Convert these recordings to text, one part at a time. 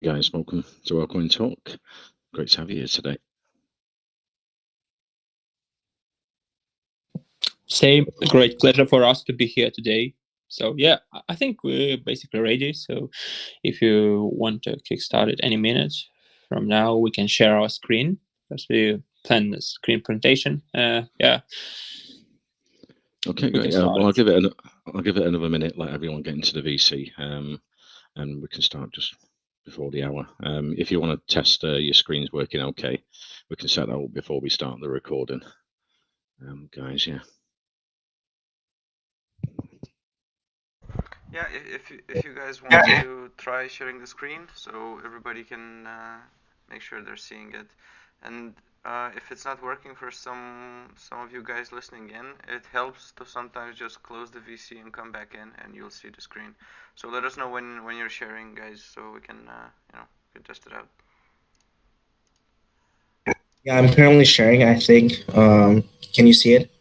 Guys, welcome to Altcoin Talk. Great to have you here today. Same, a great pleasure for us to be here today. So yeah, I think we're basically ready. So if you want to kickstart at any minute from now, we can share our screen because we plan the screen presentation. Yeah. Okay, great. Well, I'll give it another minute. Let everyone get into the VC, and we can start just before the hour. If you want to test your screen's working okay, we can set that up before we start the recording. Guys, yeah. Yeah, if you guys want to try sharing the screen so everybody can make sure they're seeing it, and if it's not working for some of you guys listening in, it helps to sometimes just close the VC and come back in, and you'll see the screen. So let us know when you're sharing, guys, so we can can test it out. Yeah, I'm currently sharing. I think. Can you see it?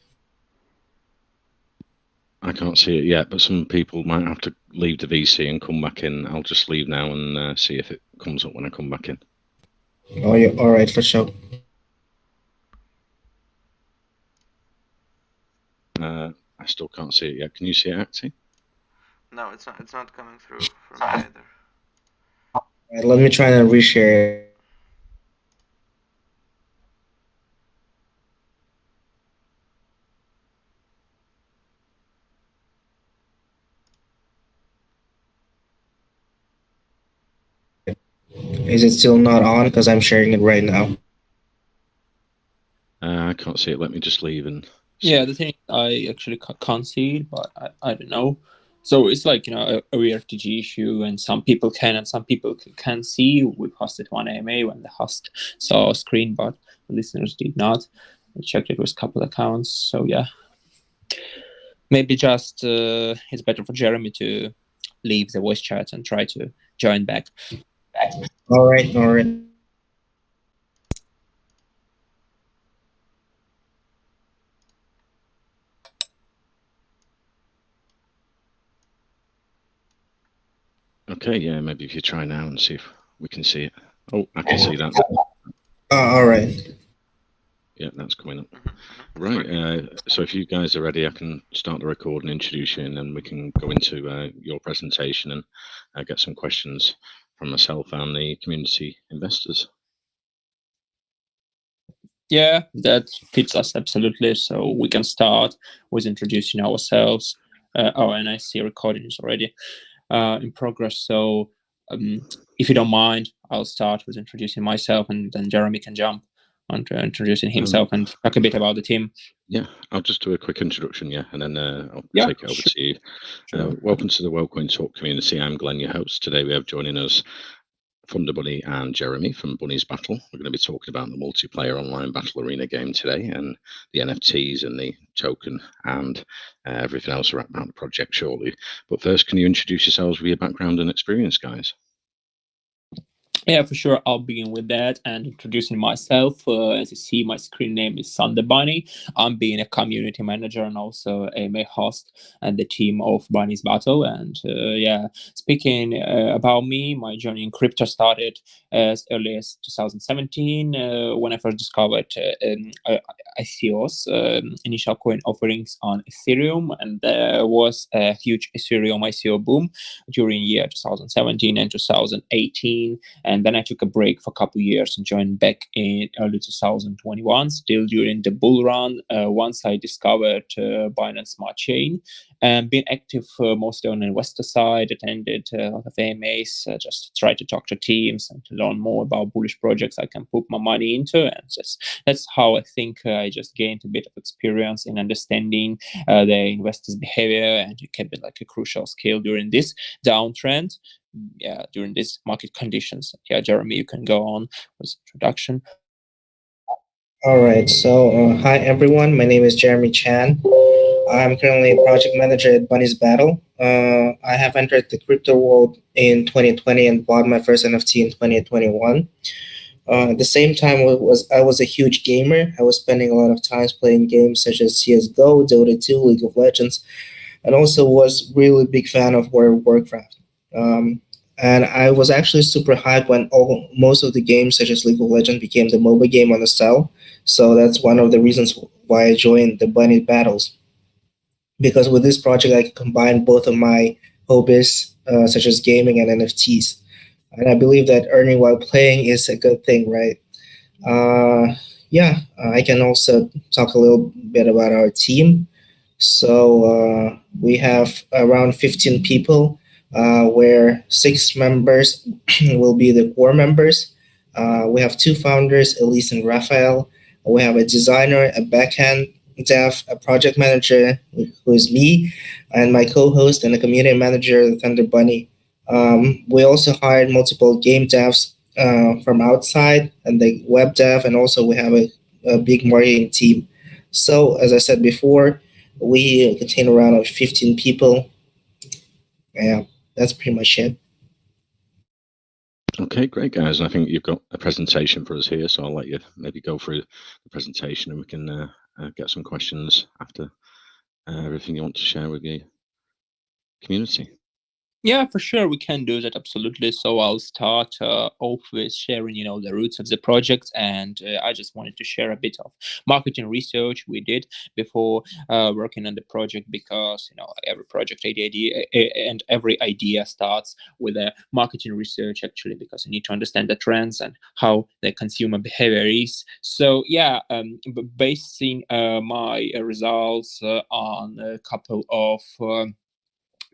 I can't see it yet, but some people might have to leave the VC and come back in. I'll just leave now and see if it comes up when I come back in. Oh, yeah. All right, for sure. I still can't see it yet. Can you see it, Acti? No, it's not coming through for me either. All right, let me try to reshare it. Is it still not on? Because I'm sharing it right now. I can't see it. Let me just leave and see. Yeah, the thing I actually can't see it, but I don't know. So it's like a RTG issue, and some people can and some people can see. We posted one AMA when the host saw a screen, but the listeners did not. I checked it with a couple accounts. So yeah, maybe just it's better for Jeremy to leave the voice chat and try to join back. All right, all right. Okay, yeah, maybe if you try now and see if we can see it. Oh, I can see that. All right. Yeah, that's coming up. Right, so if you guys are ready, I can start the record and introduce you, and then we can go into your presentation and get some questions from myself and the community investors. Yeah, that fits us absolutely. So we can start with introducing ourselves. And I see recording is already in progress. So if you don't mind, I'll start with introducing myself, and then Jeremy can jump onto introducing himself and talk a bit about the team. Yeah, I'll just do a quick introduction, and then I'll take it over to you. Sure. Welcome to the Altcoin Talk community. I'm Glenn, your host. Today we have joining us Bunny and Jeremy from Bunnies Battle. We're going to be talking about the multiplayer online battle arena game today, and the NFTs and the token and everything else about the project shortly. But first, can you introduce yourselves with your background and experience, guys? Yeah, for sure. I'll begin with that and introducing myself. As you see, my screen name is Sunday Bunny. I'm being a community manager and also a host and the team of Bunnies Battle. And speaking about me, my journey in crypto started as early as 2017 when I first discovered ICOs, initial coin offerings on Ethereum, and there was a huge Ethereum ICO boom during year 2017 and 2018. And then I took a break for a couple of years and joined back in early 2021, still during the bull run. Once I discovered Binance Smart Chain and been active mostly on the investor side, attended a lot of AMAs, just to try to talk to teams and to learn more about bullish projects I can put my money into. And that's how I think I just gained a bit of experience in understanding the investors' behavior, and it kept it like a crucial skill during this downtrend. Yeah, during these market conditions. Yeah, Jeremy, you can go on with introduction. All right. So, hi everyone. My name is Jeremy Chan. I'm currently a project manager at Bunnies Battle. I have entered the crypto world in 2020 and bought my first NFT in 2021. At the same time, I was a huge gamer. I was spending a lot of time playing games such as CS:GO, Dota 2, League of Legends, and also was really big fan of World of Warcraft. And I was actually super hyped when most of the games, such as League of Legends, became the mobile game on the cell. So that's one of the reasons why I joined the Bunny Battles. Because with this project, I can combine both of my hobbies, such as gaming and NFTs. And I believe that earning while playing is a good thing, right? I can also talk a little bit about our team. So we have around 15 people, where 6 members will be the core members. We have 2 founders, Elise and Raphael. We have a designer, a backend dev, a project manager, who is me, and my co-host and a community manager, Thunder Bunny. We also hired multiple game devs from outside, and the web dev, and also we have a big marketing team. So, as I said before, we contain around 15 people. Yeah, that's pretty much it. Okay, great, guys. I think you've got a presentation for us here, so I'll let you maybe go through the presentation, and we can get some questions after everything you want to share with the community. Yeah, for sure, we can do that, absolutely. So I'll start off with sharing, the roots of the project, and I just wanted to share a bit of marketing research we did before working on the project, because every project idea and every idea starts with a marketing research, actually, because you need to understand the trends and how the consumer behavior is. So yeah, basing my results on a couple of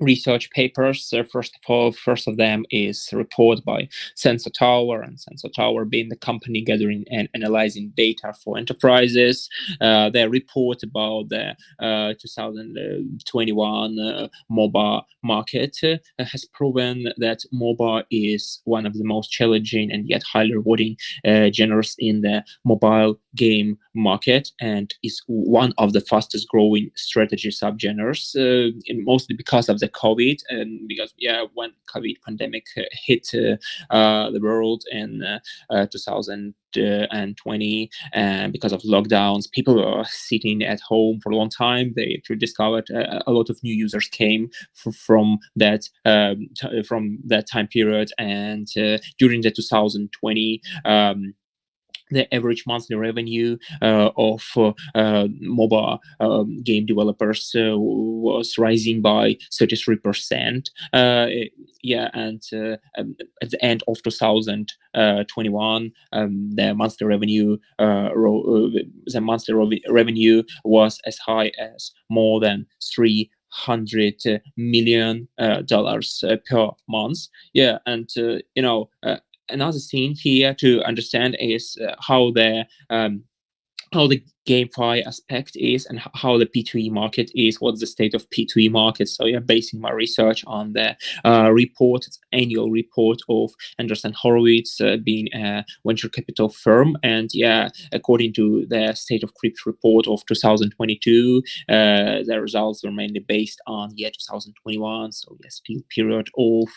research papers. First of them is a report by Sensor Tower, and Sensor Tower being the company gathering and analyzing data for enterprises. Their report about the 2021 mobile market has proven that mobile is one of the most challenging and yet highly rewarding genres in the mobile game market, and is one of the fastest growing strategy subgenres, mostly because of the COVID, and because when COVID pandemic hit the world in 2020, and because of lockdowns, people were sitting at home for a long time. They actually discovered a lot of new users came from that time period, and during the 2020. The average monthly revenue of mobile game developers was rising by 33%. And at the end of 2021, the monthly revenue was as high as more than $300 million per month. Yeah, and another thing here to understand is how the GameFi aspect is, and how the P2E market is, what's the state of P2E market. So basing my research on the annual report of Anderson Horowitz, being a venture capital firm. And according to the State of Crypto report of 2022, the results were mainly based on 2021, so still period of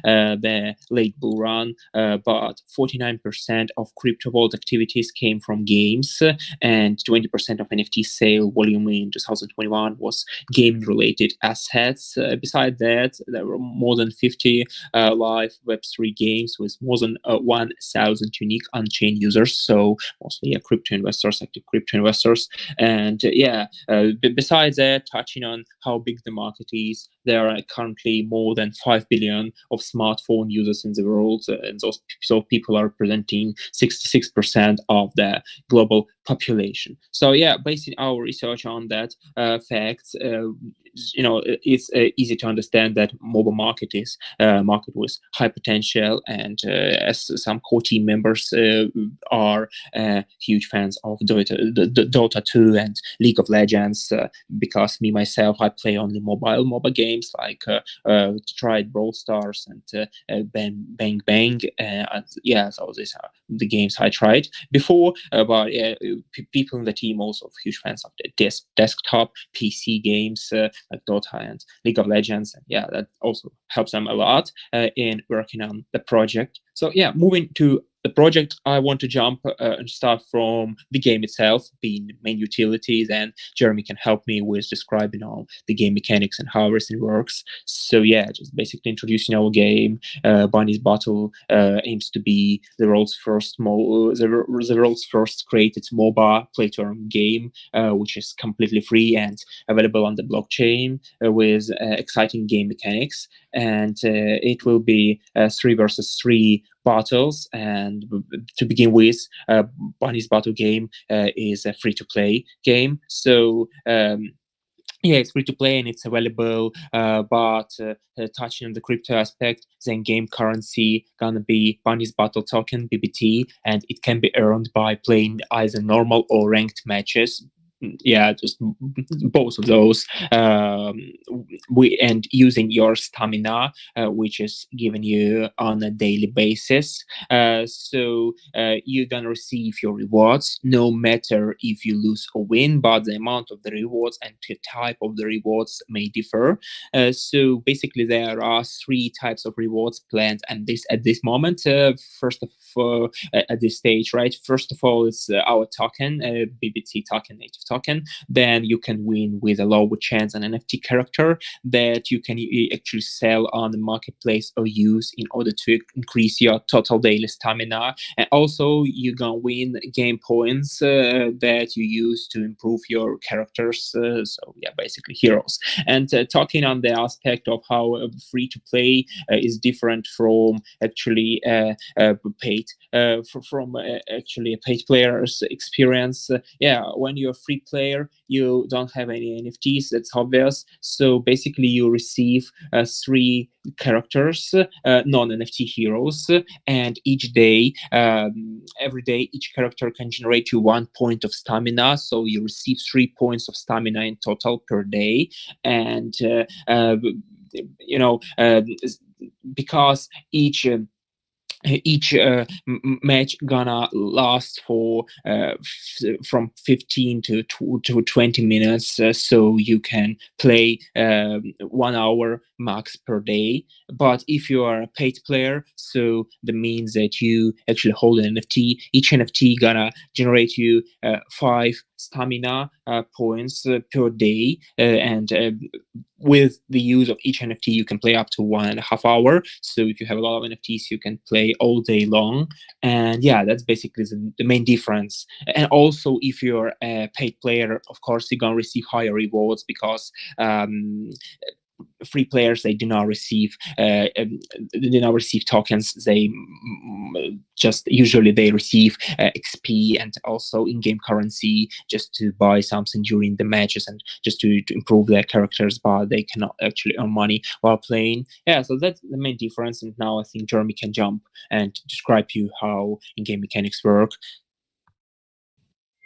the late bull run, but 49% of crypto vault activities came from games, and 20% of NFT sale volume in 2021 was game-related assets. Besides that, there were more than 50 live Web3 games with more than 1,000 unique on-chain users. So mostly crypto investors, active crypto investors. And besides that, touching on how big the market is, there are currently more than 5 billion of smartphone users in the world, and those people are representing 66% of the global population. So basing our research on that facts, it's easy to understand that mobile market is market with high potential, and as some core team members are huge fans of Dota 2 and League of Legends, because me myself, I play only mobile games like tried Brawl Stars and Bang Bang. So these are the games I tried before. But people in the team also huge fans of the desktop PC games like Dota and League of Legends. And that also helps them a lot in working on the project. So moving to the project I want to jump and start from the game itself, being the main utilities, and Jeremy can help me with describing all the game mechanics and how everything works. So yeah, just basically introducing our game. Bunnies Battle aims to be the world's first created MOBA play-to-earn game, which is completely free and available on the blockchain with exciting game mechanics. And it will be 3 versus 3 battles. And to begin with, Bunnies Battle game is a free-to-play game. So yeah, it's free to play and it's available, but touching on the crypto aspect, the in-game currency gonna be Bunnies Battle Token, BBT, and it can be earned by playing either normal or ranked matches. Yeah, just both of those. And using your stamina, which is given you on a daily basis. So you're gonna receive your rewards no matter if you lose or win, but the amount of the rewards and the type of the rewards may differ. So basically, there are 3 types of rewards planned, and at this moment, first of at this stage, right? First of all, it's our token, BBT token, native token. Then you can win with a lower chance an NFT character that you can actually sell on the marketplace or use in order to increase your total daily stamina. And also you're gonna win game points that you use to improve your characters. So yeah, basically heroes. And talking on the aspect of how free to play is different from actually paid from actually a paid player's experience. Yeah, when you're a free player, you don't have any NFTs, that's obvious. So basically you receive 3 characters, non-NFT heroes, and each day, every day, each character can generate you 1 point of stamina. So you receive 3 points of stamina in total per day. And because each match gonna last for from 15 to 20 minutes, so you can play 1 hour max per day. But if you are a paid player, so that means that you actually hold an NFT. Each NFT gonna generate you 5 stamina points per day, and with the use of each NFT, you can play up to 1.5 hours. So if you have a lot of NFTs, you can play all day long. And yeah, that's basically the main difference. And also, if you're a paid player, of course, you're gonna receive higher rewards because free players, they do not receive tokens. They just usually they receive XP and also in-game currency just to buy something during the matches and just to improve their characters, but they cannot actually earn money while playing. Yeah, so that's the main difference. And now I think Jeremy can jump and describe to you how in-game mechanics work.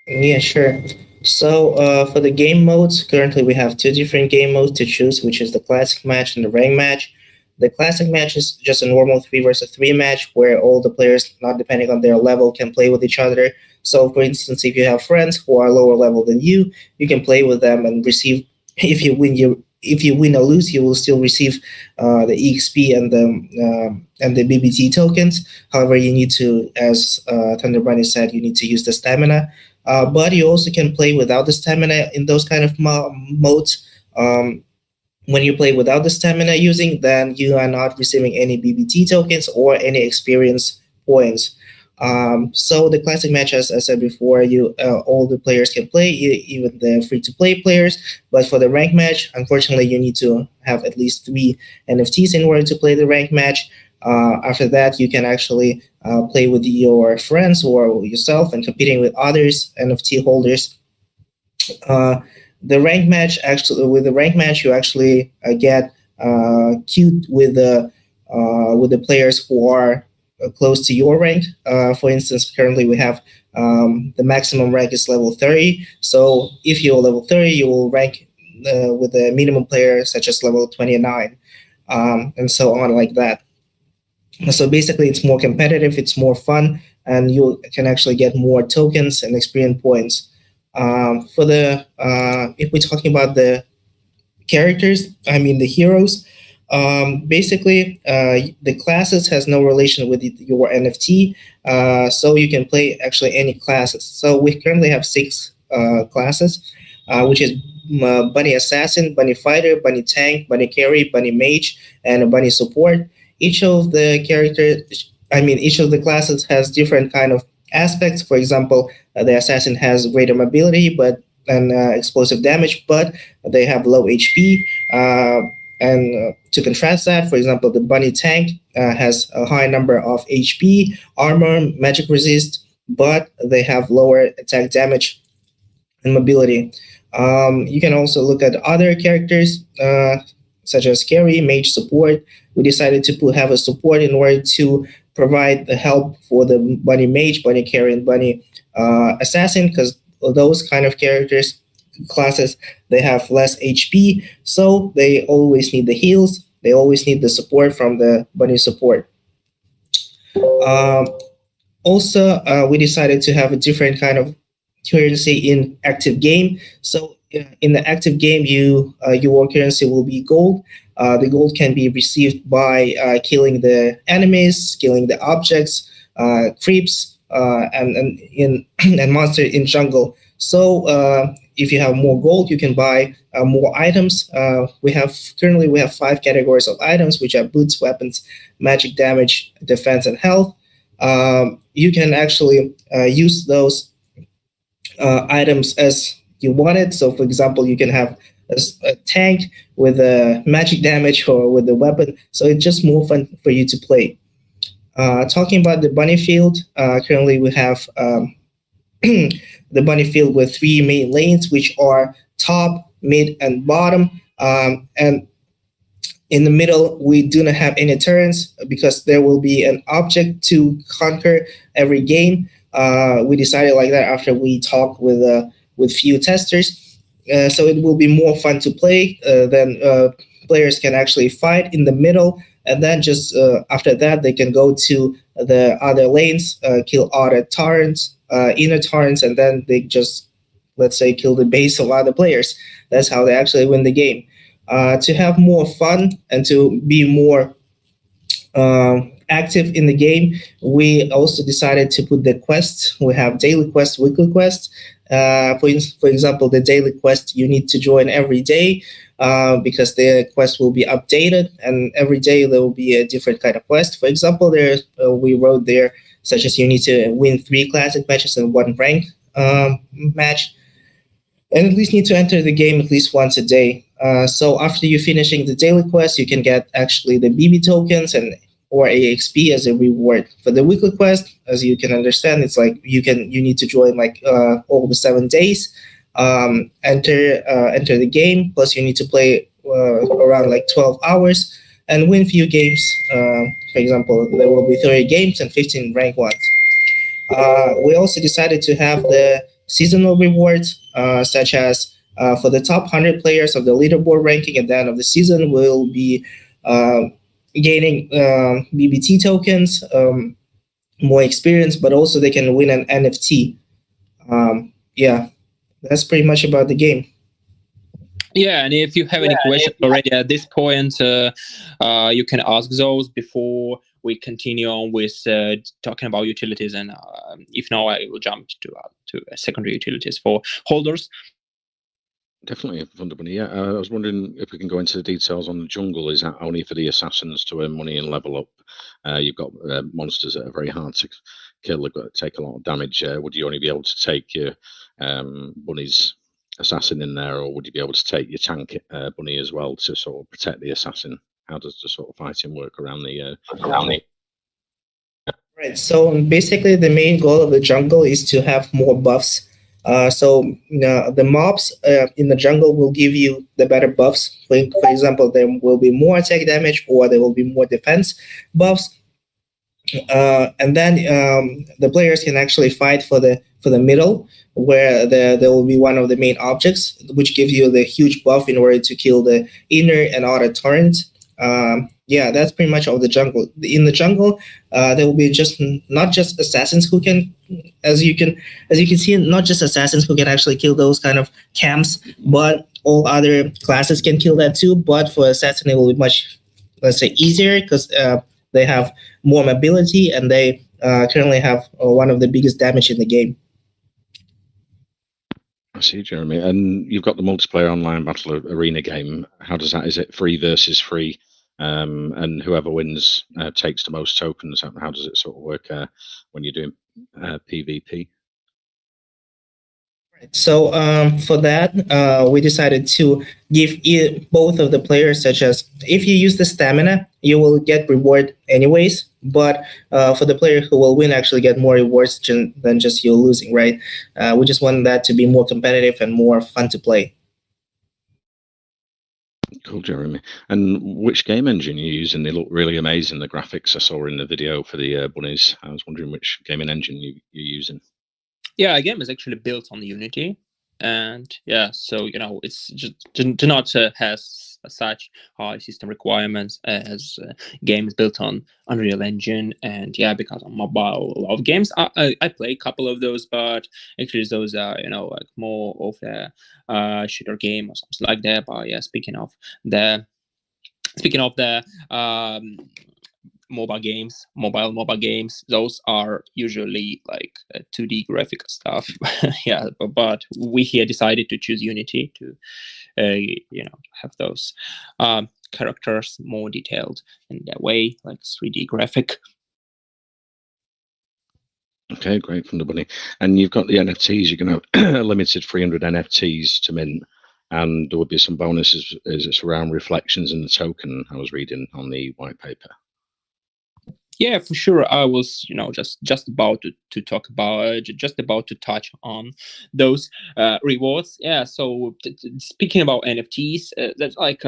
Yeah, sure. So for the game modes, currently we have 2 different game modes to choose, which is the classic match and the rank match. The classic match is just a normal 3 versus 3 match where all the players, not depending on their level, can play with each other. So for instance, if you have friends who are lower level than you can play with them and receive, if you win or lose, you will still receive the EXP and the BBT tokens. However, you need to, as Thunder Bunny said, you need to use the stamina. But you also can play without the stamina in those kind of modes. When you play without the stamina using, then you are not receiving any BBT tokens or any experience points. So the classic match, as I said before, all the players can play, even the free-to-play players. But for the rank match, unfortunately, you need to have at least 3 NFTs in order to play the rank match. After that, you can actually play with your friends or yourself and competing with others NFT holders. The rank match, with the rank match, you actually get queued with the players who are close to your rank. For instance, currently we have the maximum rank is level 30. So if you're level 30, you will rank with a minimum player such as level 29, and so on like that. So basically, it's more competitive, it's more fun, and you can actually get more tokens and experience points. For the if we're talking about the characters, I mean the heroes, Basically, the classes has no relation with your NFT, so you can play actually any classes. So we currently have 6 classes, which is Bunny Assassin, Bunny Fighter, Bunny Tank, Bunny Carry, Bunny Mage, and a Bunny Support. Each of the each of the classes has different kind of aspects. For example, the Assassin has greater mobility, and explosive damage, but they have low HP. And to contrast that, for example, the Bunny Tank has a high number of HP, armor, magic resist, but they have lower attack damage and mobility. You can also look at other characters such as Carry, Mage, Support. We decided to have a support in order to provide the help for the Bunny Mage, Bunny Carry, and Bunny Assassin, because those kind of characters classes, they have less HP, so they always need the heals. They always need the support from the Bunny support. Also, we decided to have a different kind of currency in active game. So in the active game, your currency will be gold. The gold can be received by killing the enemies, killing the objects, creeps, and monster in jungle. So if you have more gold, you can buy more items. Currently we have 5 categories of items, which are boots, weapons, magic, damage, defense, and health. You can actually use those items as you want it. So, for example, you can have a tank with a magic damage or with a weapon. So it's just more fun for you to play. Talking about the bunny field, currently we have the bunny field with 3 main lanes, which are top, mid, and bottom. And in the middle, we do not have any turns because there will be an object to conquer every game. We decided like that after we talked with few testers. So it will be more fun to play. Then players can actually fight in the middle, and then just after that, they can go to the other lanes, kill other torrents, inner torrents, and then they just, let's say, kill the base of other players. That's how they actually win the game. To have more fun and to be more active in the game, we also decided to put the quests. We have daily quests, weekly quests. For example, the daily quest you need to join every day because the quest will be updated, and every day there will be a different kind of quest. For example, we wrote there such as you need to win 3 classic matches and 1 rank match, and at least need to enter the game at least once a day. So after you finishing the daily quest, you can get actually the BB tokens or AXP as a reward. For the weekly quest, as you can understand, it's like you need to join like all the 7 days, enter the game, plus you need to play around like 12 hours and win few games. For example, there will be 30 games and 15 rank ones. We also decided to have the seasonal rewards, such as for the top 100 players of the leaderboard ranking at the end of the season will be gaining BBT tokens, more experience, but also they can win an NFT. Yeah, that's pretty much about the game. Yeah, and if you have any questions already at this point, you can ask those before we continue on with talking about utilities. And if not, I will jump to secondary utilities for holders. Definitely, Bunny. Yeah, I was wondering if we can go into the details on the jungle. Is that only for the assassins to earn money and level up? You've got monsters that are very hard to kill. They've got to take a lot of damage. Would you only be able to take your bunny's assassin in there, or would you be able to take your tank bunny as well to sort of protect the assassin? How does the sort of fighting work around the? Right. So basically, the main goal of the jungle is to have more buffs. So the mobs in the jungle will give you the better buffs. For example, there will be more attack damage, or there will be more defense buffs. And then the players can actually fight for the middle, where there will be one of the main objects, which gives you the huge buff in order to kill the inner and outer torrents. Yeah, that's pretty much all the jungle. In the jungle, there will be not just assassins who can, as you can see, not just assassins who can actually kill those kind of camps, but all other classes can kill that too. But for assassin, it will be much let's say, easier because they have more mobility and they currently have one of the biggest damage in the game. I see, Jeremy. And you've got the multiplayer online battle arena game. How does that? Is it free versus free? And whoever wins takes the most tokens. How does it sort of work when you're doing PvP? So for that, we decided to give both of the players, such as if you use the stamina, you will get reward anyways. But for the player who will win, actually get more rewards than just you losing, right? We just want that to be more competitive and more fun to play. Cool, Jeremy. And which game engine you're using? They look really amazing. The graphics I saw in the video for the Bunnies. I was wondering which gaming engine you're using. Yeah, our game is actually built on Unity, and yeah, so it's just do not has such high system requirements as games built on Unreal Engine. And yeah, because on mobile, a lot of games I play a couple of those, but actually those are like more of a shooter game or something like that. But yeah, speaking of the mobile games, those are usually like 2D graphical stuff. Yeah, but we here decided to choose Unity to have those characters more detailed in that way, like 3D graphic. Okay, great, from the Bunny. And you've got the NFTs. You're going to have a limited 300 NFTs to mint, and there will be some bonuses as it's around reflections in the token. I was reading on the white paper. Yeah, for sure. I was, just about to talk about, just about to touch on those rewards. Yeah. So speaking about NFTs, that's like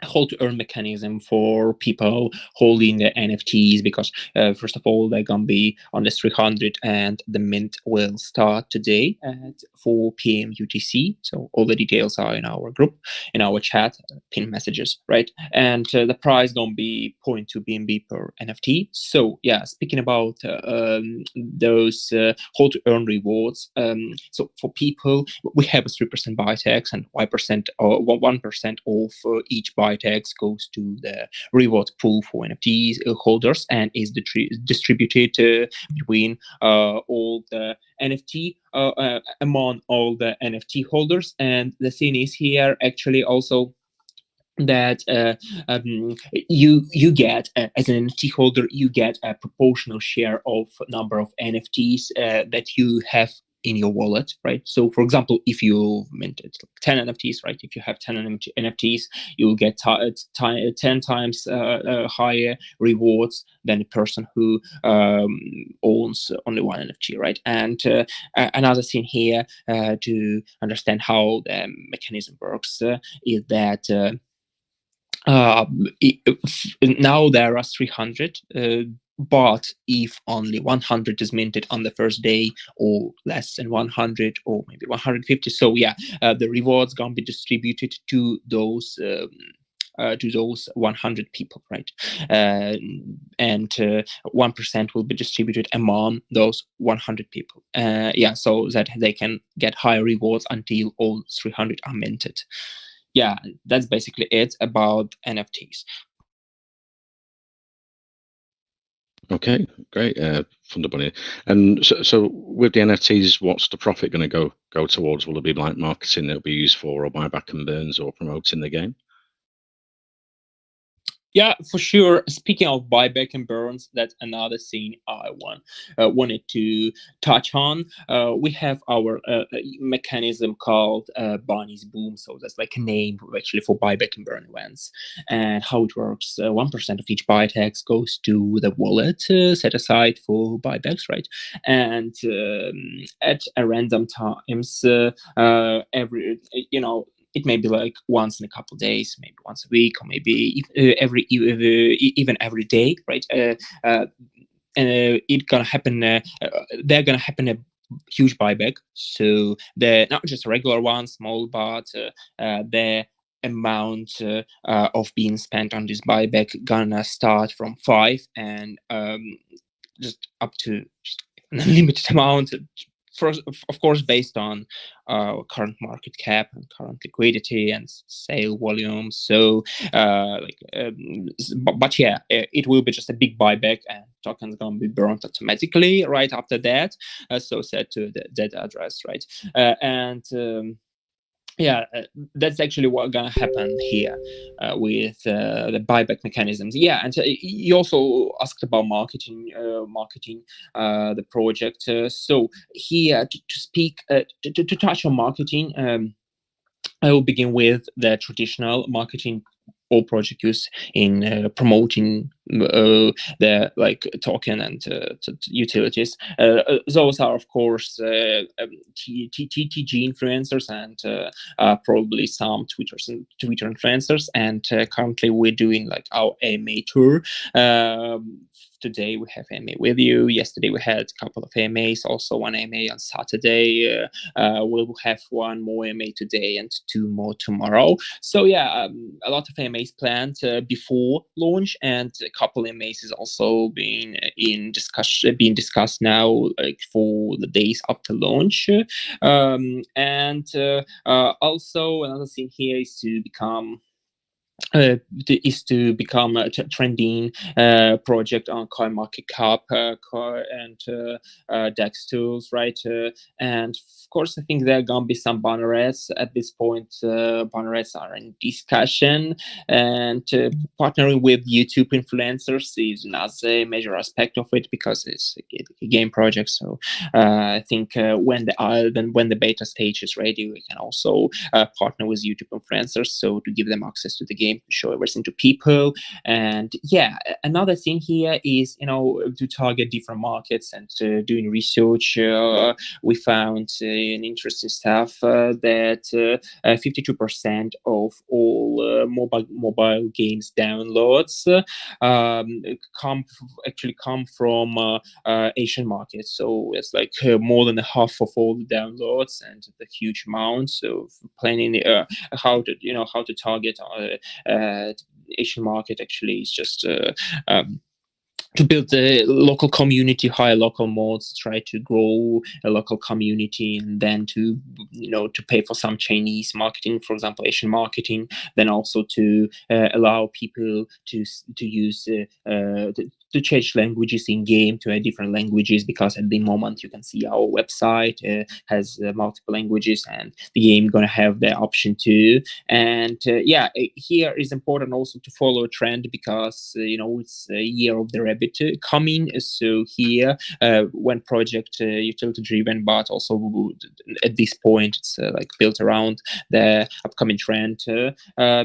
hold to earn mechanism for people holding the NFTs, because first of all, they're gonna be on the 300 and the mint will start today at 4 p.m. UTC. So all the details are in our group, in our chat, pin messages, right? And the price gonna be 0.2 BNB per NFT. So yeah, speaking about those hold to earn rewards. So for people, we have a 3% buy tax and 1% or 1% of each buy tax goes to the reward pool for NFTs holders and is distributed between all the NFT among all the NFT holders. And the thing is here actually also that you get as an NFT holder, you get a proportional share of number of NFTs that you have in your wallet, right? So for example, if you minted 10 NFTs, right? If you have 10 NFTs, you'll get 10 times higher rewards than a person who owns only one NFT, right? And another thing here to understand how the mechanism works is that now there are 300, but if only 100 is minted on the first day, or less than 100, or maybe 150, so yeah, the rewards gonna be distributed to those 100 people, right? And 1% will be distributed among those 100 people. Yeah, so that they can get higher rewards until all 300 are minted. Yeah, that's basically it about NFTs. Okay, great, from the Bunny. And so with the NFTs, what's the profit going to go towards? Will it be like marketing it'll be used for, or buyback and burns, or promoting the game? Yeah, for sure. Speaking of buyback and burns, that's another thing I wanted to touch on. We have our mechanism called Bunnies Boom. So that's like a name actually for buyback and burn events. And how it works, 1% of each buy tax goes to the wallet set aside for buybacks, right? And at a random times, every, it may be like once in a couple of days, maybe once a week, or maybe even every day, right? It's gonna happen. They're gonna happen a huge buyback. So they're not just a regular one, small, but the amount of being spent on this buyback gonna start from 5 and just up to an unlimited amount. first, of course, based on current market cap and current liquidity and sale volume. So, but yeah, it will be just a big buyback, and tokens gonna be burned automatically right after that. So set to that address, right? That's actually what's gonna happen here with the buyback mechanisms. Yeah, and you also asked about marketing the project. So here to speak to touch on marketing, I will begin with the traditional marketing all project use in promoting the token and utilities. Those are, of course, TTG influencers and probably some Twitter influencers. And currently we're doing like our AMA tour. Today we have AMA with you. Yesterday we had a couple of AMAs, also one AMA on Saturday. We'll have one more AMA today and 2 more tomorrow. So yeah, a lot of AMAs planned before launch, and a couple AMAs is also being discussed now, like for the days after launch. Also another thing here is to become a trending project on CoinMarketCap and DEX tools, right? And of course, I think there are gonna be some bannerets at this point. Bannerets are in discussion, and partnering with YouTube influencers is another major aspect of it because it's a game project. So I think when the beta stage is ready, we can also partner with YouTube influencers, so to give them access to the game, show everything to people. And yeah, another thing here is, to target different markets and doing research. We found an interesting stuff that 52% of all mobile games downloads come from Asian markets. So it's like more than half of all the downloads, and the huge amounts of planning how to target Asian market actually is just to build a local community, hire local mods, try to grow a local community, and then to pay for some Chinese marketing, for example, Asian marketing. Then also to allow people to use to change languages in game to different languages, because at the moment you can see our website has multiple languages, and the game gonna have the option too. And here is important also to follow a trend, because it's a year of the rabbit coming. So here when project utility driven, but also at this point it's built around the upcoming trend,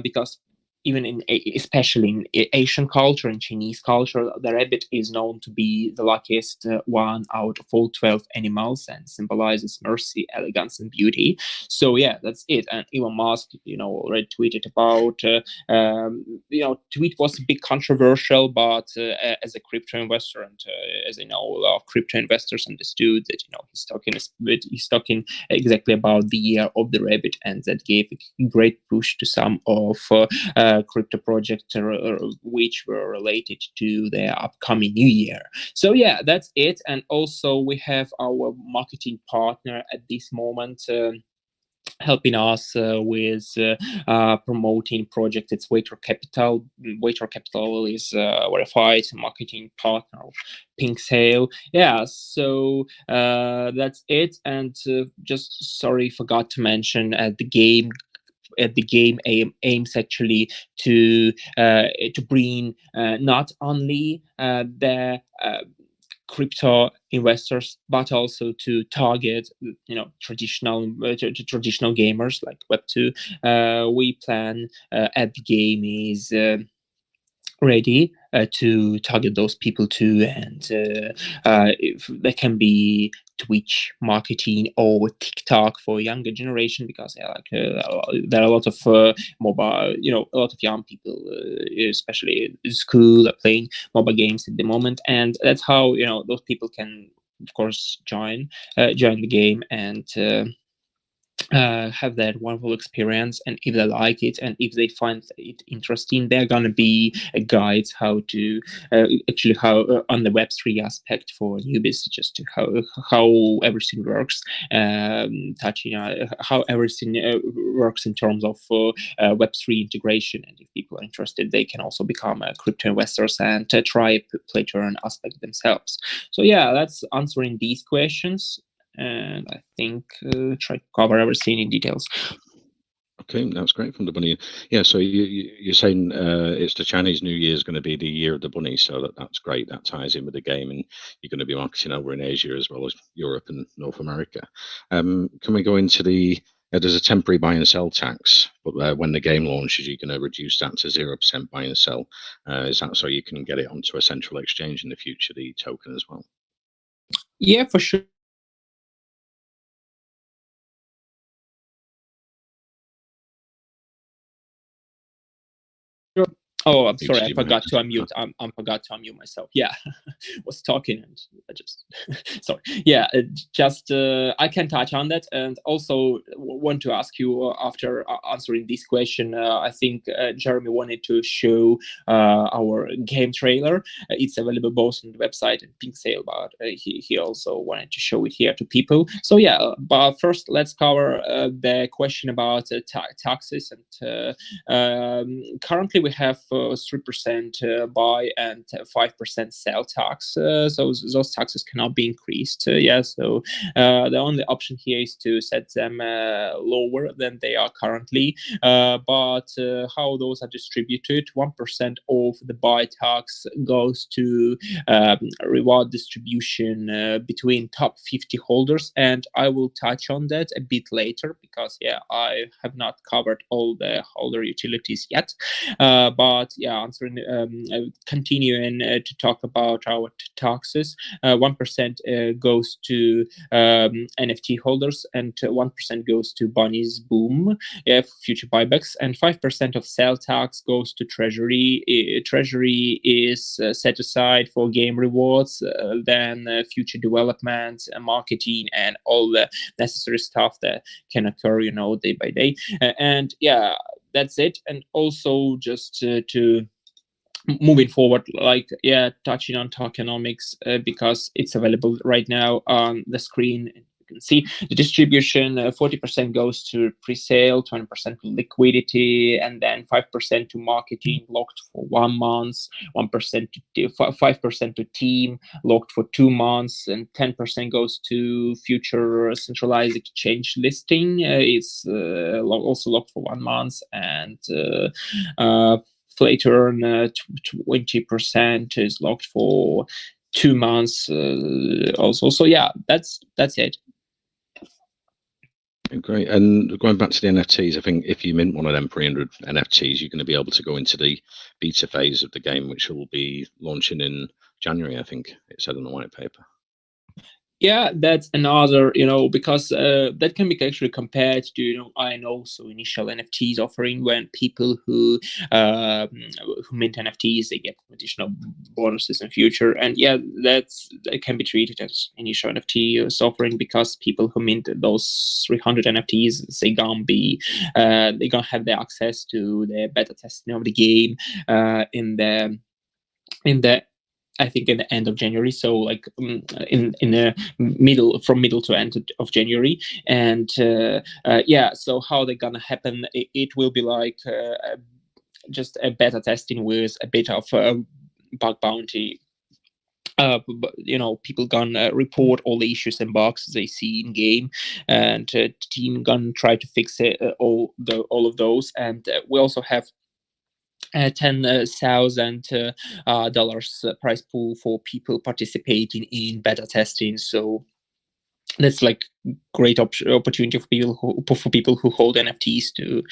because even especially in Asian culture and Chinese culture, the rabbit is known to be the luckiest one out of all 12 animals, and symbolizes mercy, elegance, and beauty. So yeah, that's it. And Elon Musk, already tweeted about. Tweet was a bit controversial, but as a crypto investor, and as I know, a lot of crypto investors understood that he's talking exactly about the year of the rabbit, and that gave a great push to some of crypto projects which were related to their upcoming new year. So yeah, that's it. And also we have our marketing partner at this moment helping us with promoting project. It's Waiter Capital. Waiter Capital is a verified marketing partner of Pink Sale. Yeah, so that's it. And just sorry, forgot to mention the game aims actually to bring not only the crypto investors, but also to target traditional gamers like Web2. We plan at the game is ready to target those people too, and if they can be Twitch marketing or TikTok for younger generation, because there are a lot of mobile, a lot of young people, especially in school, are playing mobile games at the moment, and that's how those people can, of course, join the game and have that wonderful experience, and if they like it and if they find it interesting, there are gonna be guides how to actually how on the Web3 aspect for newbies, just to how everything works, touching how everything works in terms of Web3 integration. And if people are interested, they can also become crypto investors and try play to earn aspect themselves. So yeah, that's answering these questions. And I think try to cover everything in details. Okay, that's great from the bunny. Yeah, so you're saying it's the Chinese New Year is going to be the year of the bunny, so that's great. That ties in with the game, and you're going to be marketing over in Asia as well as Europe and North America. Can we go into the? There's a temporary buy and sell tax, but when the game launches, you're going to reduce that to 0% buy and sell. Is that so you can get it onto a central exchange in the future, the token as well? Yeah, for sure. Oh, I'm sorry, I forgot to unmute. I forgot to unmute myself. Yeah, was talking and I just sorry. Yeah, just I can touch on that, and also want to ask you after answering this question. I think Jeremy wanted to show our game trailer. It's available both on the website and Pink Sale, but he also wanted to show it here to people. So yeah, but first let's cover the question about taxes. And currently we have 3% buy and 5% sell tax. So those taxes cannot be increased. So the only option here is to set them lower than they are currently. But how those are distributed, 1% of the buy tax goes to reward distribution between top 50 holders, and I will touch on that a bit later because I have not covered all the holder utilities yet. But answering, continuing to talk about our taxes, 1% goes to NFT holders, and 1% goes to Bunnies Boom for future buybacks, and 5% of sell tax goes to Treasury. Treasury is set aside for game rewards, then future development, marketing, and all the necessary stuff that can occur, day by day. And that's it. And also just to moving forward, touching on tokenomics, because it's available right now on the screen. You can see the distribution: 40% goes to pre-sale, 20% to liquidity, and then 5% to marketing, locked for 1 month, 1% to 5% to team, locked for 2 months, and 10% goes to future centralized exchange listing. It's also locked for 1 month, and later on 20% is locked for 2 months also. So that's it. Great. And going back to the NFTs, I think if you mint one of them 300 NFTs, you're going to be able to go into the beta phase of the game, which will be launching in January, I think it said on the white paper. Yeah, that's another, because that can be actually compared to, so initial NFTs offering, when people who mint NFTs, they get additional bonuses in future. And that can be treated as initial NFT offering, because people who mint those 300 NFTs, they gonna have the access to the beta testing of the game in the I think in the end of January, so like in the middle to end of January. And so how they're gonna happen, it will be like just a beta testing with a bit of bug bounty. People gonna report all the issues and bugs they see in game, and team gonna try to fix it, all of those. And we also have $10,000 prize pool for people participating in beta testing. So that's like great opportunity for people who hold NFTs to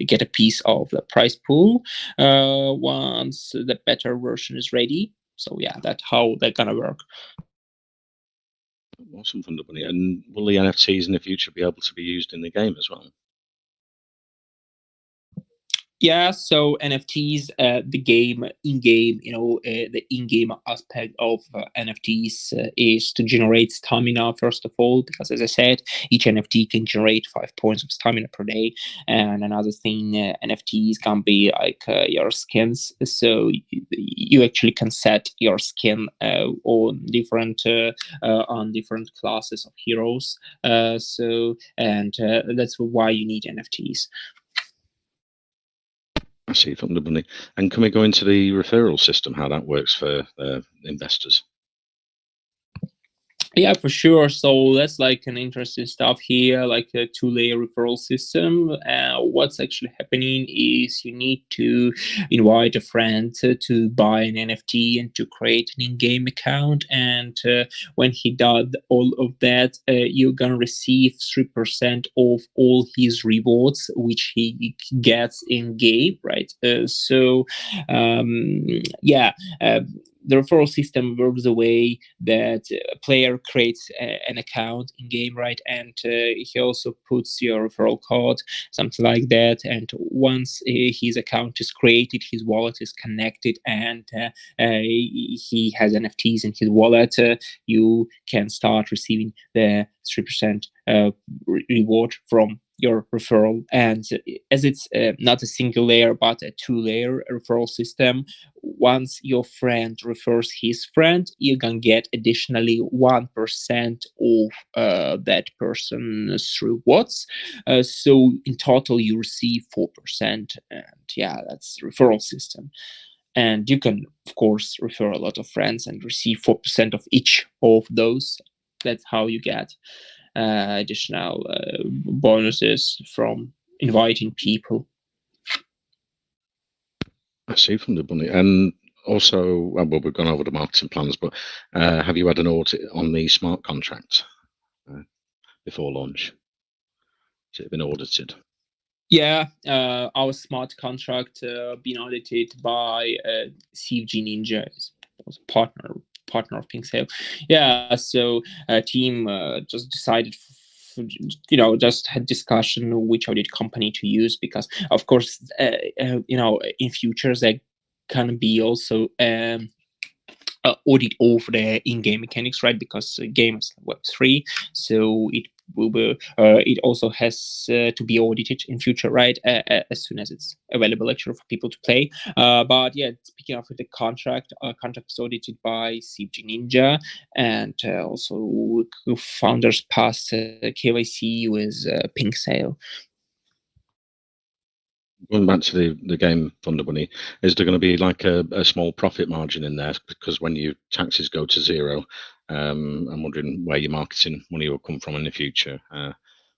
get a piece of the prize pool once the beta version is ready. So that's how they're gonna work. Awesome, Bunny. And will the NFTs in the future be able to be used in the game as well? Yeah, so NFTs, the game in-game, the in-game aspect of NFTs is to generate stamina first of all, because as I said, each NFT can generate 5 points of stamina per day. And another thing, NFTs can be like your skins, so you actually can set your skin on different classes of heroes. That's why you need NFTs. I see, from the Bunny. And can we go into the referral system, how that works for investors? Yeah, for sure. So that's like an interesting stuff here, like a 2-layer referral system. What's actually happening is you need to invite a friend to buy an NFT and to create an in-game account. And when he does all of that, you're gonna receive 3% of all his rewards, which he gets in game, right? The referral system works the way that a player creates an account in game, right? And he also puts your referral code, something like that. And once his account is created, his wallet is connected, and he has NFTs in his wallet, you can start receiving the 3% reward from your referral. And as it's not a single layer but a 2-layer referral system, once your friend refers his friend, you can get additionally 1% of that person's rewards. So in total you receive 4%, and yeah, that's the referral system. And you can of course refer a lot of friends and receive 4% of each of those. That's how you get additional bonuses from inviting people. I see, from the Bunny. And also, well, we've gone over the marketing plans, but have you had an audit on the smart contract before launch? Has it been audited? Yeah, our smart contract been audited by CFG Ninja, was a partner of Pink Sale. Yeah, so a team just decided, just had discussion which audit company to use, because of course, in future there can be also audit over the in-game mechanics, right? Because game is Web3, so it also has to be audited in future, right? As soon as it's available actually for people to play. But yeah, speaking of the contract is audited by CFG Ninja, and also founders passed KYC with Pink Sale. Going back to the game Thunder Bunny, is there going to be like a small profit margin in there? Because when your taxes go to zero, I'm wondering where your marketing money will come from in the future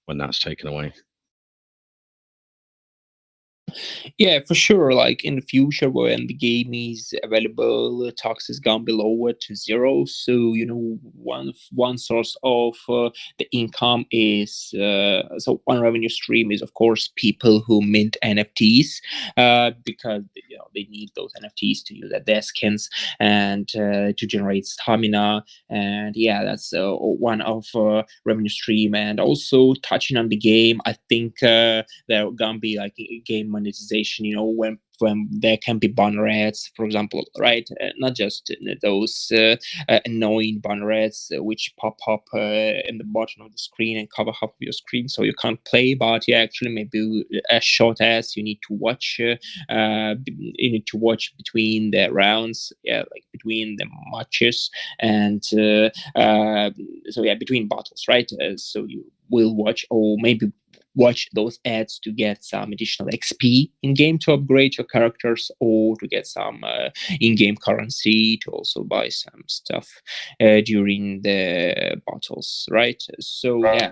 when that's taken away. Yeah, for sure. Like in the future, when the game is available, taxes gonna be lowered to zero. So one source of the income is so one revenue stream is of course people who mint NFTs, because they need those NFTs to use their skins and to generate stamina. And yeah, that's one of revenue stream. And also touching on the game, I think there gonna be like a game monetization, when there can be banner ads, for example, right? Not just those annoying banner ads which pop up in the bottom of the screen and cover half of your screen, so you can't play. But yeah, actually maybe as short as you need to watch. You need to watch between the rounds, like between the matches, and so yeah, between battles, right? So you will watch, or maybe watch those ads to get some additional XP in game to upgrade your characters, or to get some in-game currency to also buy some stuff during the battles, right? So yeah,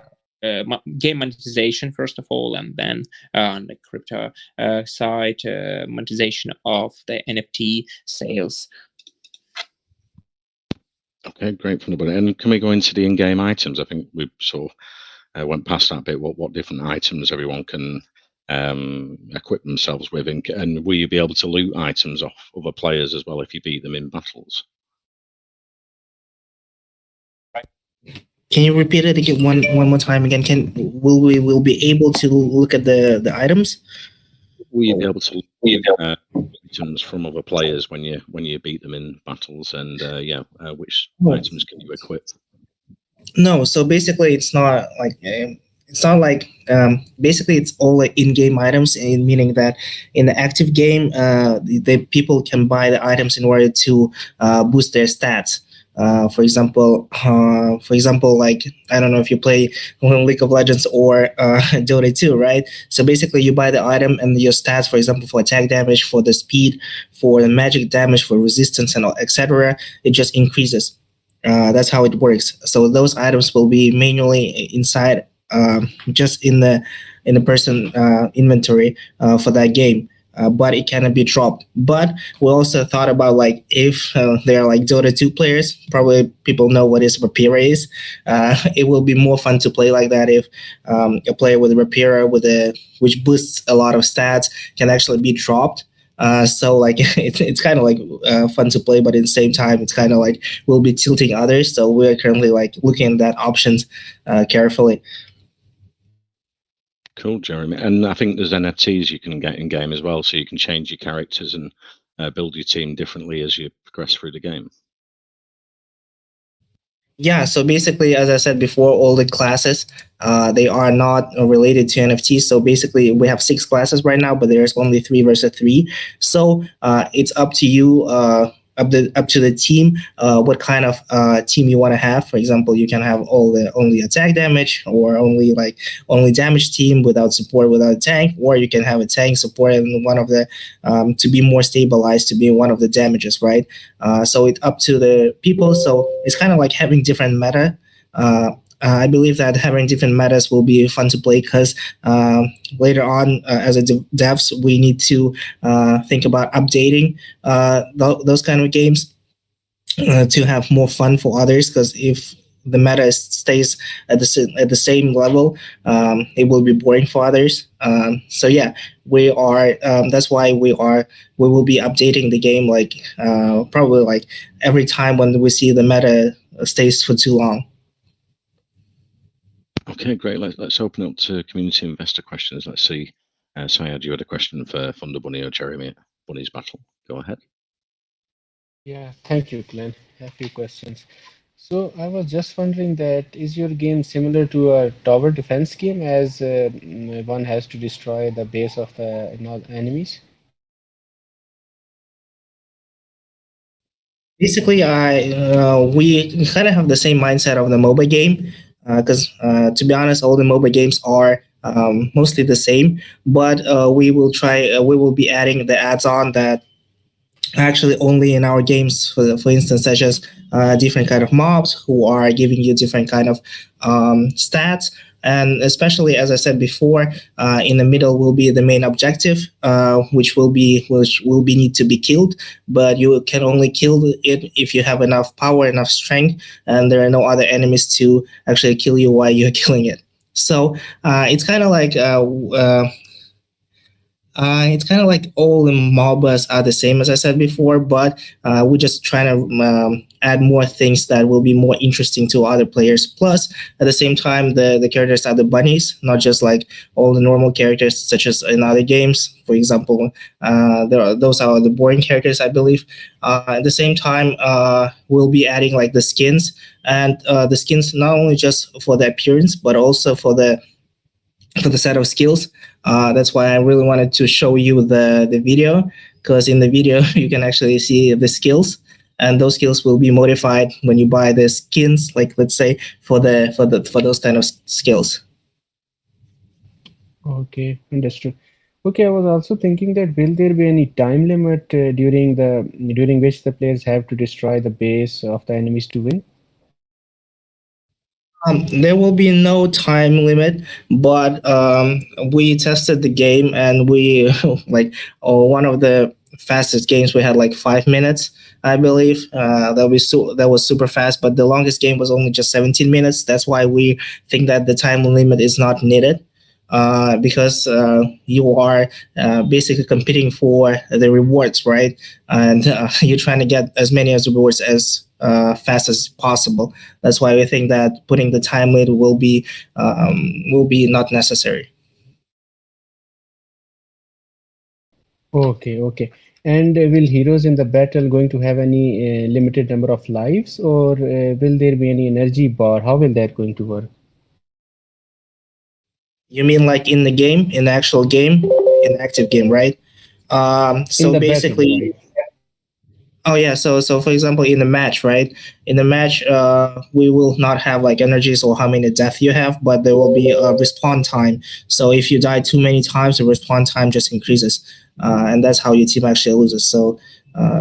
game monetization first of all, and then on the crypto side, monetization of the NFT sales. Okay, great from the Bunny. And can we go into the in-game items? I think we sort of went past that bit. What different items everyone can equip themselves with, and will you be able to loot items off other players as well if you beat them in battles? Can you repeat it again one more time again? Will we be able to look at the items? will you be able to items from other players when you beat them in battles, and which items can you equip? No, so basically it's not like basically it's all like in-game items, meaning that in the active game, the people can buy the items in order to boost their stats. For example, like I don't know if you play League of Legends or Dota 2, right? So basically, you buy the item and your stats, for example, for attack damage, for the speed, for the magic damage, for resistance, and etc. It just increases. That's how it works. So those items will be manually inside, just in the person inventory for that game. But it cannot be dropped. But we also thought about like if they're like Dota 2 players, probably people know what is Rapira is. It will be more fun to play like that if a player with a Rapira which boosts a lot of stats can actually be dropped. So like it's kind of like fun to play, but at the same time it's kind of like we'll be tilting others. So we're currently like looking at that options carefully. Cool, Jeremy. And I think there's NFTs you can get in game as well, so you can change your characters and build your team differently as you progress through the game. Yeah, so basically, as I said before, all the classes they are not related to NFTs. So basically, we have 6 classes right now, but there's only 3 versus 3. So it's up to you. Up to the team, what kind of team you want to have. For example, you can have only attack damage, or only damage team without support, without tank, or you can have a tank support and one of the to be more stabilized, to be one of the damages, right? So it's up to the people. So it's kind of like having different meta. I believe that having different metas will be fun to play because later on, as a devs, we need to think about updating those kind of games to have more fun for others. Because if the meta stays at the same level, it will be boring for others. So yeah, we are. That's why we will be updating the game like probably like every time when we see the meta stays for too long. Okay, great. Let's open up to community investor questions. Let's see. Syed, you had a question for Thunder Bunny or Jeremy at Bunnies Battle. Go ahead. Yeah, thank you, Glenn. I have a few questions. So I was just wondering that is your game similar to a tower defense game, as one has to destroy the base of the enemies? Basically, we kind of have the same mindset of the MOBA game, because to be honest, all the MOBA games are mostly the same. But we will be adding the ads-on that actually only in our games, for instance, such as different kind of mobs who are giving you different kind of stats. And especially, as I said before, in the middle will be the main objective, which will be need to be killed. But you can only kill it if you have enough power, enough strength, and there are no other enemies to actually kill you while you're killing it. So it's kind of like all the MOBAs are the same, as I said before, but we're just trying to add more things that will be more interesting to other players. Plus, at the same time, the characters are the bunnies, not just like all the normal characters such as in other games. For example, those are the boring characters, I believe. At the same time, we'll be adding like the skins, and the skins not only just for the appearance, but also for the set of skills. That's why I really wanted to show you the video, because in the video you can actually see the skills, and those skills will be modified when you buy the skins, like let's say for those kind of skills. Okay, understood. Okay, I was also thinking that will there be any time limit during which the players have to destroy the base of the enemies to win? There will be no time limit, but we tested the game, and we like one of the fastest games we had like 5 minutes, I believe. That was super fast, but the longest game was only just 17 minutes. That's why we think that the time limit is not needed. Because you are basically competing for the rewards, right? And you're trying to get as many as rewards as fast as possible. That's why we think that putting the time limit will be not necessary. Okay. And will heroes in the battle going to have any limited number of lives, or will there be any energy bar? How will that going to work? You mean like in the game, in the actual game, in the active game, right? In So the battle, basically, right? oh yeah, so for example, in the match, right? In the match, we will not have like energies or how many death you have, but there will be a respawn time. So if you die too many times, the respawn time just increases, and that's how your team actually loses. So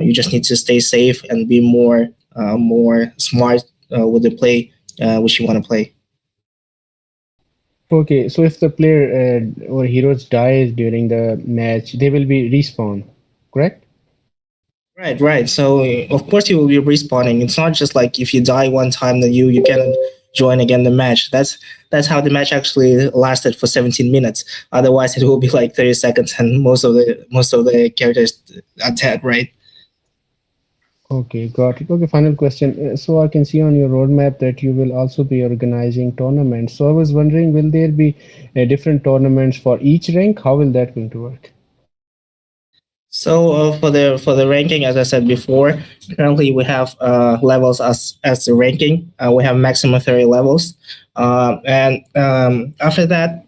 you just need to stay safe and be more smart with the play which you want to play. Okay, so if the player or heroes dies during the match, they will be respawn, correct? Right. So of course you will be respawning. It's not just like if you die one time, then you cannot join again the match. That's how the match actually lasted for 17 minutes. Otherwise, it will be like 30 seconds, and most of the characters are dead. Right. Okay, got it. Okay, final question. So I can see on your roadmap that you will also be organizing tournaments. So I was wondering, will there be different tournaments for each rank? How will that going to work? So for the ranking, as I said before, currently we have levels as the ranking. We have maximum 30 levels, and after that,